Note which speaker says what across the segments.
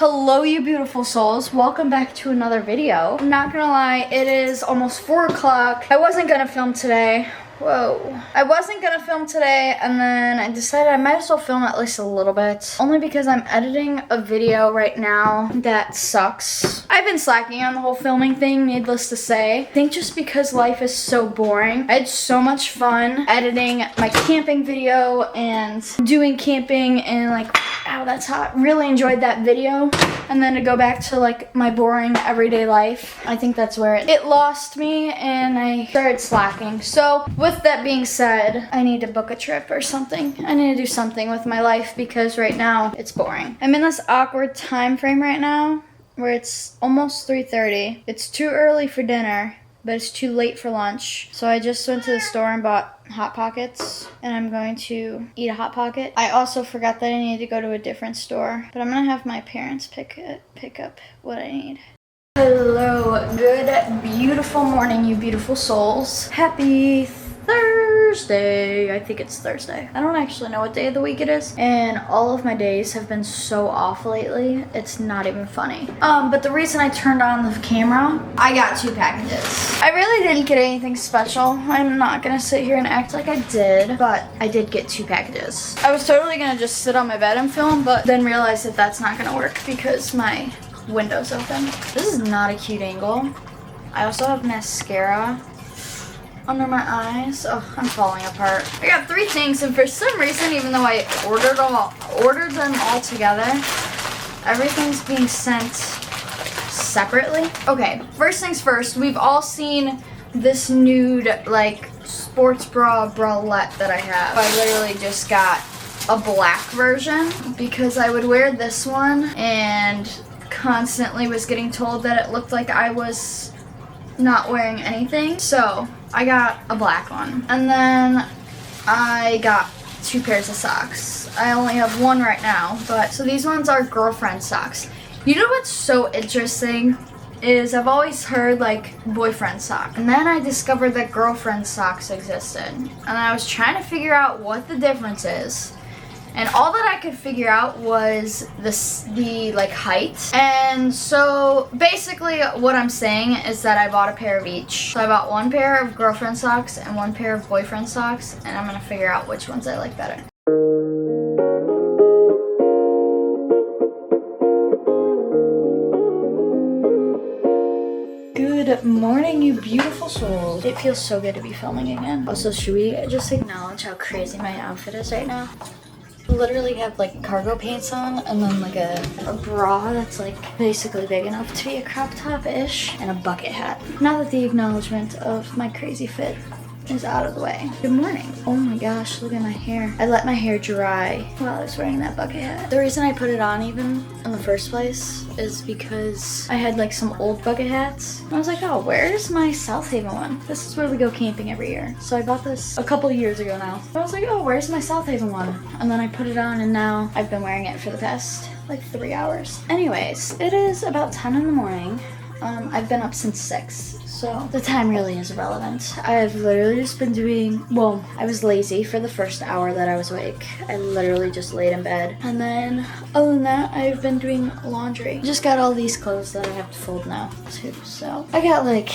Speaker 1: Hello, you beautiful souls. Welcome back to another video. I'm not gonna lie, it is almost 4 o'clock. I wasn't gonna film today. Whoa. I wasn't gonna film today, and then I decided I might as well film at least a little bit. Only because I'm editing a video right now that sucks. I've been slacking on the whole filming thing, needless to say. I think just because life is so boring. I had so much fun editing my camping video and doing camping and like, ow, that's hot. Really enjoyed that video. And then to go back to like my boring everyday life, I think that's where it lost me and I started slacking. So with that being said, I need to book a trip or something. I need to do something with my life because right now it's boring. I'm in this awkward time frame right now where it's almost 3:30. It's too early for dinner, but it's too late for lunch. So I just went to the store and bought Hot Pockets, and I'm going to eat a Hot Pocket. I also forgot that I need to go to a different store, but I'm gonna have my parents pick up what I need. Hello, good, beautiful morning, you beautiful souls. Happy Thursday. I think it's Thursday. I don't actually know what day of the week it is, and all of my days have been so off lately. It's not even funny. But the reason I turned on the camera, I got 2 packages. I really didn't get anything special. I'm not gonna sit here and act like I did, but I did get 2 packages. I was totally gonna just sit on my bed and film, but then realized that that's not gonna work because my window's open. This is not a cute angle. I also have mascara under my eyes. Oh, I'm falling apart. I got 3 things, and for some reason, even though I ordered them all together, everything's being sent separately. Okay, first things first, we've all seen this nude, like, sports bra bralette that I have. I literally just got a black version because I would wear this one and constantly was getting told that it looked like I was not wearing anything. So I got a black one, and then I got 2 pairs of socks. I only have 1 right now, but so these ones are girlfriend socks. You know what's so interesting is I've always heard like boyfriend socks, and then I discovered that girlfriend socks existed, and I was trying to figure out what the difference is. And all that I could figure out was the like height. And so basically what I'm saying is that I bought a pair of each. So I bought 1 pair of girlfriend socks and 1 pair of boyfriend socks, and I'm gonna figure out which ones I like better. Good morning, you beautiful souls. It feels so good to be filming again. Also, should we just acknowledge how crazy my outfit is right now? Literally have like cargo pants on, and then like a bra that's like basically big enough to be a crop top-ish, and a bucket hat. Now that the acknowledgement of my crazy fit is out of the way. Good morning. Oh my gosh, look at my hair. I let my hair dry while I was wearing that bucket hat. The reason I put it on even in the first place is because I had like some old bucket hats. And I was like, oh, where's my South Haven one? This is where we go camping every year. So I bought this a couple years ago now. I was like, oh, where's my South Haven one? And then I put it on, and now I've been wearing it for the past like 3 hours. Anyways, it is about 10 in the morning. I've been up since 6. So the time really is irrelevant. I've literally just been doing, well, I was lazy for the first hour that I was awake. I literally just laid in bed. And then other than that, I've been doing laundry. Just got all these clothes that I have to fold now too. So I got like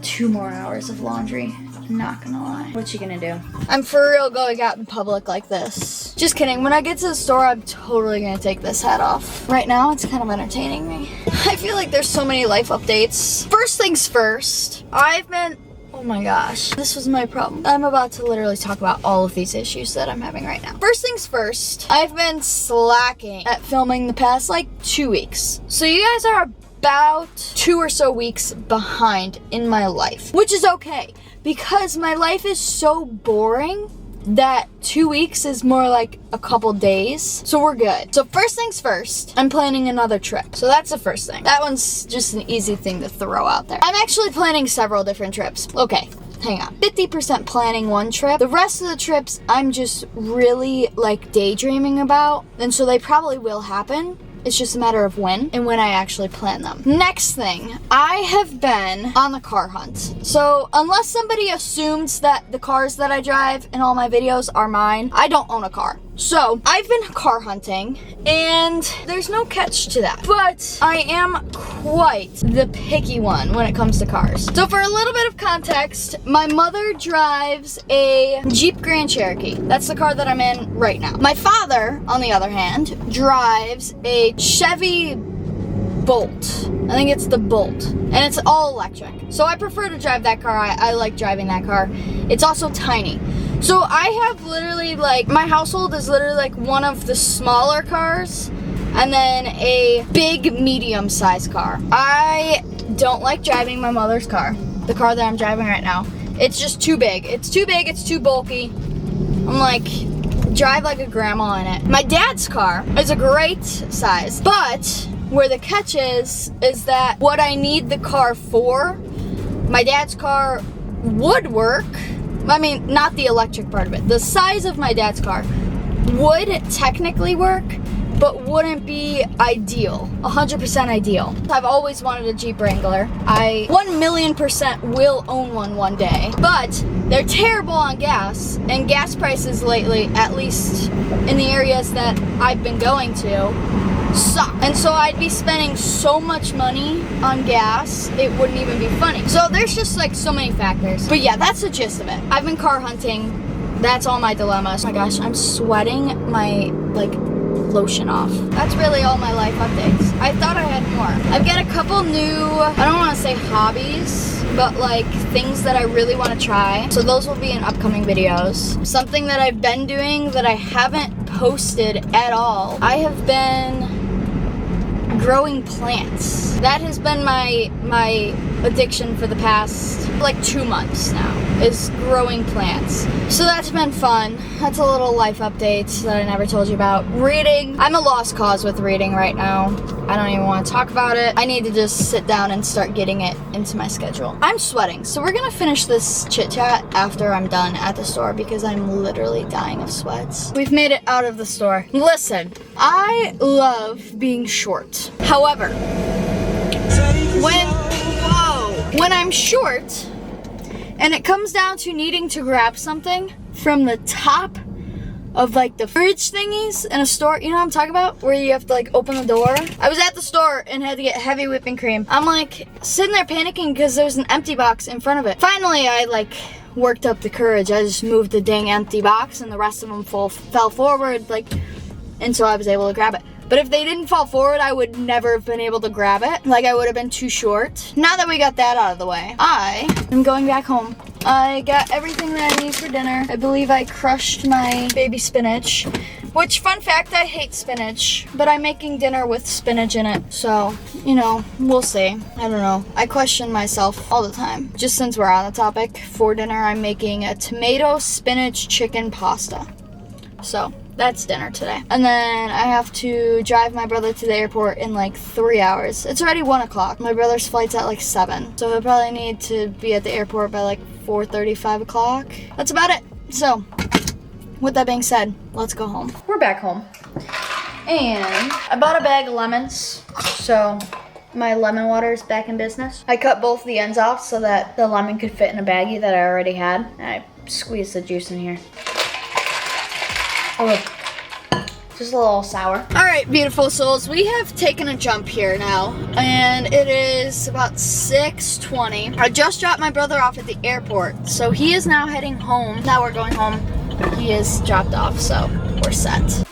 Speaker 1: 2 more hours of laundry. Not gonna lie. What you gonna do? I'm for real going out in public like this. Just kidding. When I get to the store, I'm totally gonna take this hat off. Right now, it's kind of entertaining me. I feel like there's so many life updates. First things first, oh my gosh, this was my problem. I'm about to literally talk about all of these issues that I'm having right now. First things first, I've been slacking at filming the past like 2 weeks. So you guys are about 2 or so weeks behind in my life, which is okay because my life is so boring that 2 weeks is more like a couple days. So we're good. So first things first, I'm planning another trip. So that's the first thing. That one's just an easy thing to throw out there. I'm actually planning several different trips. Okay, hang on. 50% planning one trip. The rest of the trips I'm just really like daydreaming about, and so they probably will happen. It's just a matter of when and when I actually plan them. Next thing, I have been on the car hunt. So unless somebody assumes that the cars that I drive in all my videos are mine, I don't own a car. So, I've been car hunting, and there's no catch to that. But I am quite the picky one when it comes to cars. So for a little bit of context, my mother drives a Jeep Grand Cherokee. That's the car that I'm in right now. My father, on the other hand, drives a Chevy Bolt. I think it's the Bolt. And it's all electric. So I prefer to drive that car. I like driving that car. It's also tiny. So I have literally, like, my household is literally like one of the smaller cars and then a big medium-sized car. I don't like driving my mother's car, the car that I'm driving right now. It's just too big. It's too big, it's too bulky. I'm like, drive like a grandma in it. My dad's car is a great size, but where the catch is that what I need the car for, my dad's car would work. I mean, not the electric part of it. The size of my dad's car would technically work, but wouldn't be ideal, 100% ideal. I've always wanted a Jeep Wrangler. I 1,000,000% will own one day, but they're terrible on gas, and gas prices lately, at least in the areas that I've been going to, suck. And so I'd be spending so much money on gas, it wouldn't even be funny. So there's just like so many factors. But yeah, that's the gist of it. I've been car hunting. That's all my dilemmas. Oh my gosh, I'm sweating my like lotion off. That's really all my life updates. I thought I had more. I've got a couple new, I don't want to say hobbies, but like things that I really want to try. So those will be in upcoming videos. Something that I've been doing that I haven't posted at all. I have been growing plants. That has been my addiction for the past like 2 months now, is growing plants. So that's been fun. That's a little life update that I never told you about. Reading. I'm a lost cause with reading right now. I don't even want to talk about it. I need to just sit down and start getting it into my schedule. I'm sweating, so we're gonna finish this chit chat after I'm done at the store because I'm literally dying of sweats. We've made it out of the store. Listen, I love being short. However, when I'm short and it comes down to needing to grab something from the top of like the fridge thingies in a store, you know what I'm talking about? Where you have to like open the door. I was at the store and had to get heavy whipping cream. I'm like sitting there panicking because there's an empty box in front of it. Finally, I like worked up the courage. I just moved the dang empty box and the rest of them fell forward, like, and so I was able to grab it. But if they didn't fall forward, I would never have been able to grab it. Like, I would have been too short. Now that we got that out of the way, I am going back home. I got everything that I need for dinner. I believe I crushed my baby spinach, which, fun fact, I hate spinach, but I'm making dinner with spinach in it. So, you know, we'll see. I don't know. I question myself all the time. Just since we're on the topic, for dinner, I'm making a tomato spinach chicken pasta. So that's dinner today. And then I have to drive my brother to the airport in like 3 hours. It's already 1 o'clock. My brother's flight's at like 7. So he'll probably need to be at the airport by like 4:30, 5 o'clock. That's about it. So with that being said, let's go home. We're back home. And I bought a bag of lemons. So my lemon water is back in business. I cut both the ends off so that the lemon could fit in a baggie that I already had. And I squeezed the juice in here. Oh, just a little sour. All right, beautiful souls, we have taken a jump here now, and it is about 6:20. I just dropped my brother off at the airport, so he is now heading home. Now we're going home. He is dropped off, so we're set.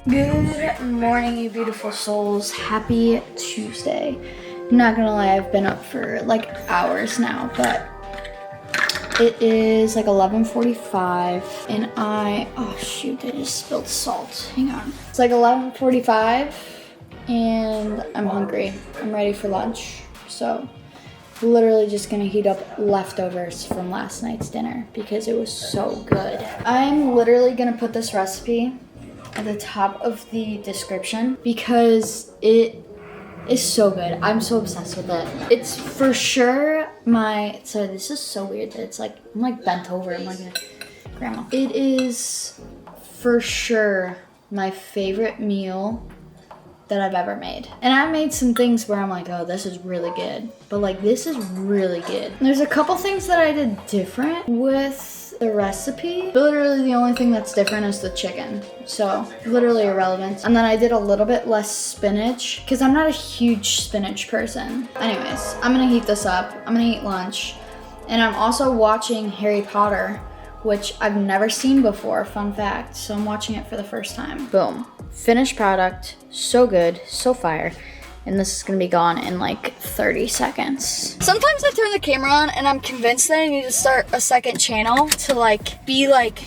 Speaker 1: Good morning, you beautiful souls. Happy Tuesday. I'm not gonna lie, I've been up for like hours now, but it is like 11:45 and oh shoot, I just spilled salt. Hang on. It's like 11:45 and I'm hungry. I'm ready for lunch. So literally just gonna heat up leftovers from last night's dinner because it was so good. I'm literally gonna put this recipe at the top of the description because it is so good. I'm so obsessed with it. It's for sure so this is so weird that it's like, I'm like bent over. I'm like a grandma. It is for sure my favorite meal that I've ever made. And I've made some things where I'm like, oh, this is really good. But like, this is really good. There's a couple things that I did different with the recipe. Literally the only thing that's different is the chicken. So literally irrelevant. And then I did a little bit less spinach because I'm not a huge spinach person. Anyways, I'm gonna heat this up. I'm gonna eat lunch. And I'm also watching Harry Potter, which I've never seen before, fun fact. So I'm watching it for the first time. Boom, finished product, so good, so fire. And this is gonna be gone in like 30 seconds. Sometimes I turn the camera on and I'm convinced that I need to start a second channel to like be like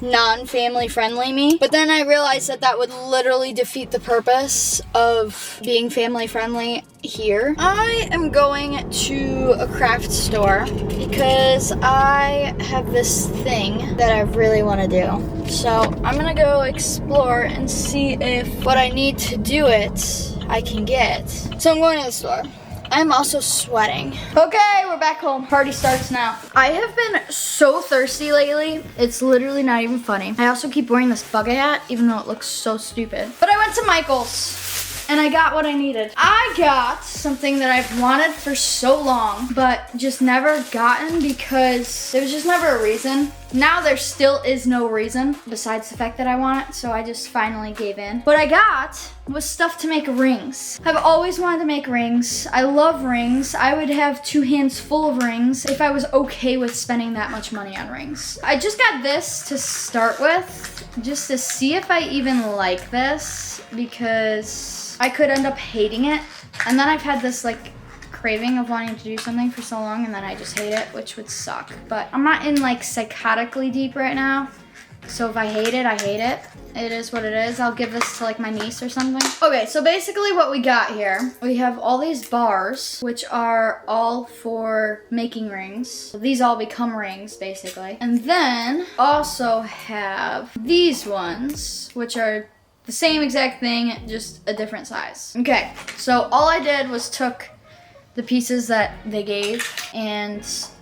Speaker 1: non-family friendly me. But then I realized that that would literally defeat the purpose of being family friendly here. I am going to a craft store because I have this thing that I really want to do. So I'm gonna go explore and see if what I need to do it I can get. So I'm going to the store. I'm also sweating. Okay, we're back home. Party starts now. I have been so thirsty lately. It's literally not even funny. I also keep wearing this bucket hat, even though it looks so stupid. But I went to Michael's and I got what I needed. I got something that I've wanted for so long, but just never gotten because there was just never a reason. Now there still is no reason besides the fact that I want it, so I just finally gave in. What I got was stuff to make rings. I've always wanted to make rings. I love rings. I would have 2 hands full of rings if I was okay with spending that much money on rings. I just got this to start with, just to see if I even like this, because I could end up hating it. And then I've had this like craving of wanting to do something for so long and then I just hate it, which would suck. But I'm not in like psychotically deep right now. So if I hate it, I hate it. It is what it is. I'll give this to like my niece or something. Okay, so basically what we got here, we have all these bars, which are all for making rings. So these all become rings basically. And then also have these ones, which are the same exact thing, just a different size. Okay, so all I did was took the pieces that they gave and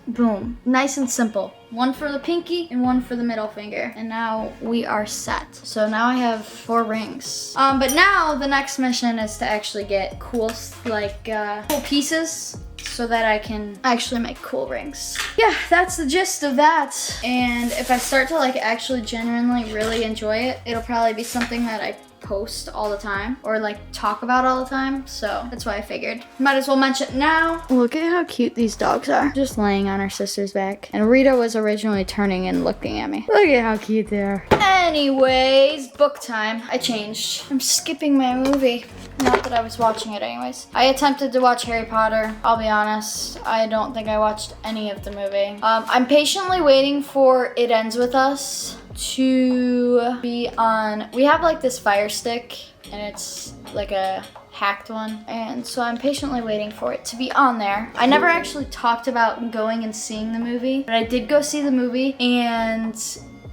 Speaker 1: boom, nice and simple. One for the pinky and one for the middle finger. And now we are set. So now I have 4 rings. But now the next mission is to actually get cool, cool pieces so that I can actually make cool rings. Yeah, that's the gist of that. And if I start to like actually genuinely really enjoy it, it'll probably be something that I post all the time or like talk about all the time. So that's why I figured might as well mention it now. Look at how cute these dogs are. Just laying on her sister's back. And Rita was originally turning and looking at me. Look at how cute they are. Anyways, book time. I changed. I'm skipping my movie. Not that I was watching it anyways. I attempted to watch Harry Potter. I'll be honest, I don't think I watched any of the movie. I'm patiently waiting for It Ends With Us to be on. We have like this Fire Stick and it's like a hacked one, and so I'm patiently waiting for it to be on there. I never actually talked about going and seeing the movie, but I did go see the movie and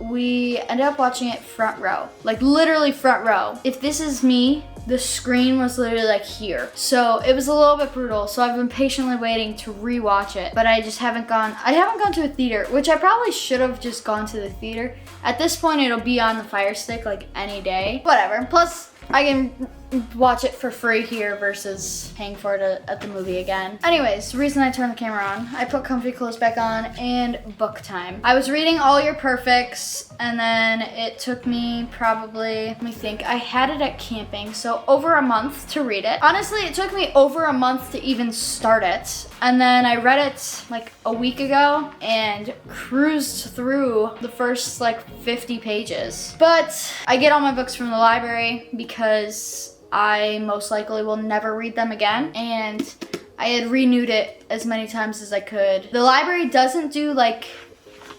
Speaker 1: we ended up watching it front row, like literally front row. If this is me, the screen was literally like here. So it was a little bit brutal. So I've been patiently waiting to rewatch it, but I just haven't gone to a theater, which I probably should have just gone to the theater. At this point, it'll be on the Fire Stick like any day, whatever. Plus I can watch it for free here versus paying for it at the movie again. Anyways, the reason I turned the camera on, I put comfy clothes back on and book time. I was reading All Your Perfects and then it took me probably, let me think, I had it at camping, so over a month to read it. Honestly, it took me over a month to even start it. And then I read it like a week ago and cruised through the first like 50 pages. But I get all my books from the library because I most likely will never read them again. And I had renewed it as many times as I could. The library doesn't do like,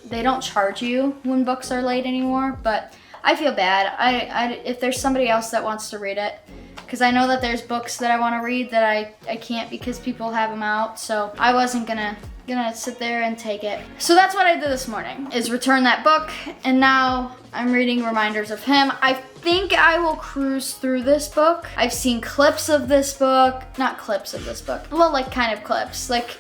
Speaker 1: they don't charge you when books are late anymore, but I feel bad. If there's somebody else that wants to read it, because I know that there's books that I want to read that I can't because people have them out, so I wasn't gonna sit there and take it. So that's what I did this morning, is return that book, and now I'm reading Reminders of Him. I think I will cruise through this book. I've seen clips of this book, not clips of this book, well, like kind of clips, like,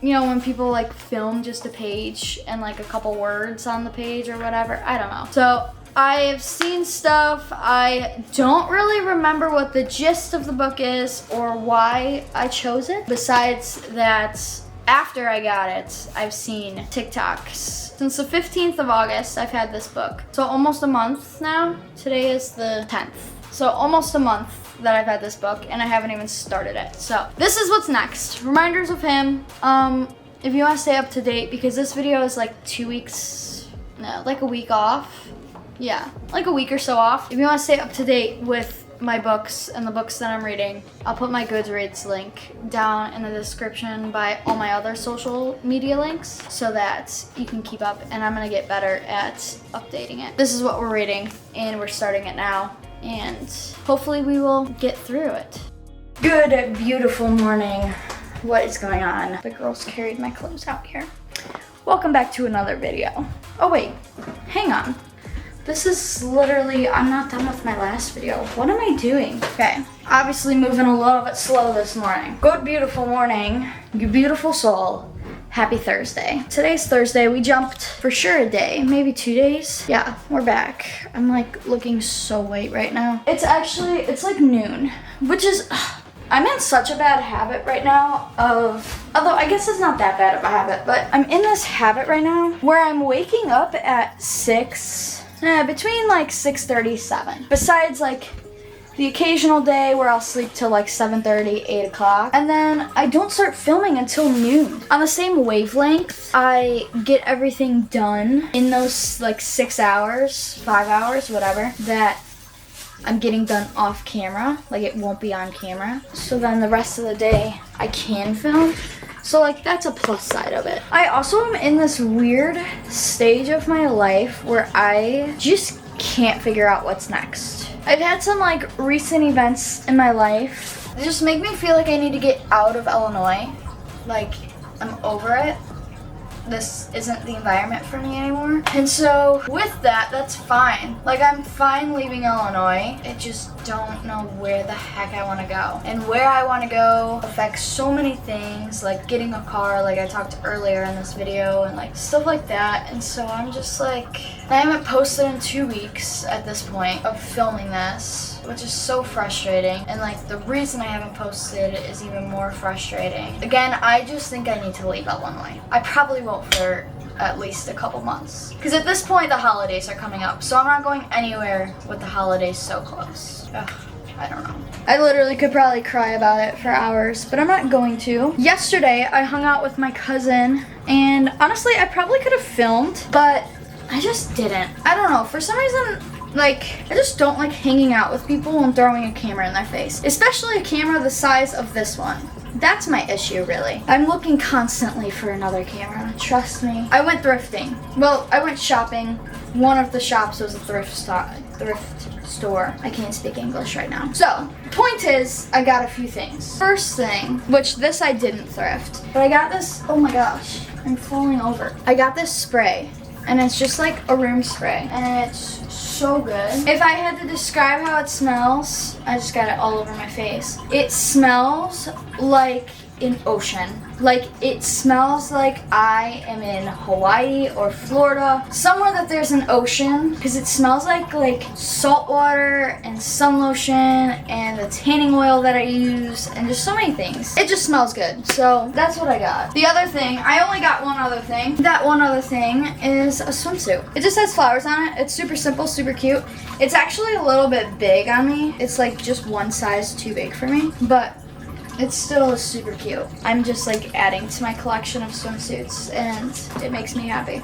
Speaker 1: you know, when people like film just a page and like a couple words on the page or whatever, I don't know. So I have seen stuff. I don't really remember what the gist of the book is or why I chose it. Besides that, after I got it, I've seen TikToks. Since the 15th of August, I've had this book. So almost a month now. Today is the 10th. So almost a month that I've had this book, and I haven't even started it. So this is what's next. Reminders of him. If you want to stay up to date, because this video is like 2 weeks, no, like a week off. Yeah, like a week or so off. If you want to stay up to date with my books and the books that I'm reading, I'll put my Goodreads link down in the description by all my other social media links so that you can keep up, and I'm gonna get better at updating it. This is what we're reading, and we're starting it now, and hopefully we will get through it. Good, beautiful morning. What is going on? The girls carried my clothes out here. Welcome back to another video. Oh wait, hang on. This is literally, I'm not done with my last video. What am I doing? Okay, obviously moving a little bit slow this morning. Good, beautiful morning, you beautiful soul. Happy Thursday. Today's Thursday. We jumped for sure a day, maybe 2 days. Yeah, we're back. I'm like looking so white right now. It's like noon, which is, I'm in such a bad habit right now of, although I guess it's not that bad of a habit, but I'm in this habit right now where I'm waking up at 6, between like 6:30, 7. Besides like the occasional day where I'll sleep till like 7:30, 8 o'clock. And then I don't start filming until noon. On the same wavelength, I get everything done in those like 6 hours, 5 hours, whatever, that I'm getting done off camera. Like it won't be on camera. So then the rest of the day I can film. So like that's a plus side of it. I also am in this weird stage of my life where I just can't figure out what's next. I've had some like recent events in my life that just make me feel like I need to get out of Illinois. Like I'm over it. This isn't the environment for me anymore. And so with that, that's fine. Like I'm fine leaving Illinois. I just don't know where the heck I want to go. And where I want to go affects so many things, like getting a car, like I talked earlier in this video, and like stuff like that. And so I'm just like, I haven't posted in 2 weeks at this point of filming this, which is so frustrating. And like the reason I haven't posted is even more frustrating. Again, I just think I need to leave Illinois. I probably won't for at least a couple months. Because at this point the holidays are coming up, so I'm not going anywhere with the holidays so close. Ugh, I don't know. I literally could probably cry about it for hours, but I'm not going to. Yesterday I hung out with my cousin, and honestly I probably could have filmed, but I just didn't. I don't know, for some reason, like, I just don't like hanging out with people and throwing a camera in their face. Especially a camera the size of this one. That's my issue, really. I'm looking constantly for another camera, trust me. I went thrifting. Well, I went shopping. One of the shops was a thrift store. I can't speak English right now. So, point is, I got a few things. First thing, which this I didn't thrift, but I got this, oh my gosh, I'm falling over. I got this spray, and it's just like a room spray, and it's so good. If I had to describe how it smells, I just got it all over my face. It smells like an ocean. Like it smells like I am in Hawaii or Florida, somewhere that there's an ocean, because it smells like salt water and sun lotion and the tanning oil that I use and just so many things. It just smells good. So that's what I got. The other thing, I only got one other thing. That one other thing is a swimsuit. It just has flowers on it. It's super simple, super cute. It's actually a little bit big on me. It's like just one size too big for me, but it still is super cute. I'm just like adding to my collection of swimsuits, and it makes me happy.